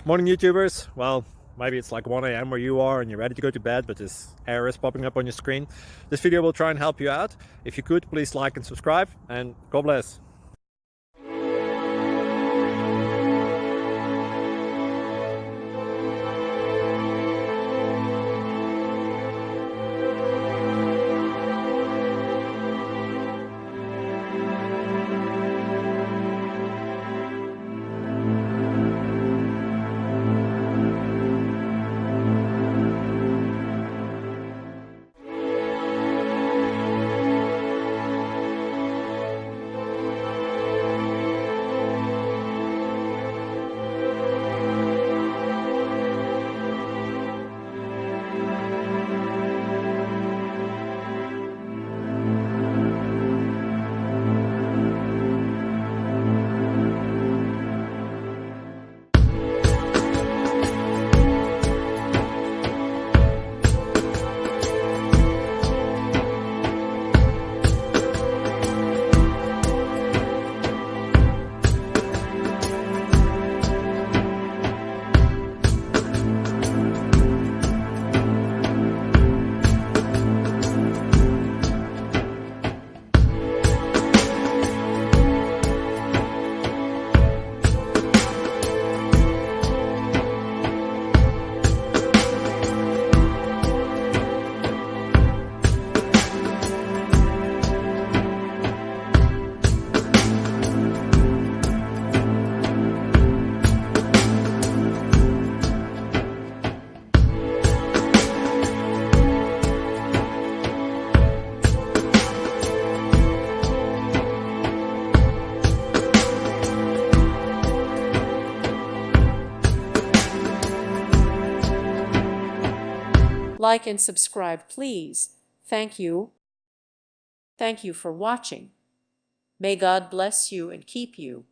Morning YouTubers. Well, maybe it's like 1 a.m. where you are and you're ready to go to bed, but this error is popping up on your screen. This video will try and help you out. If you could, please like and subscribe, and God bless. Like and subscribe, please. Thank you. Thank you for watching. May God bless you and keep you.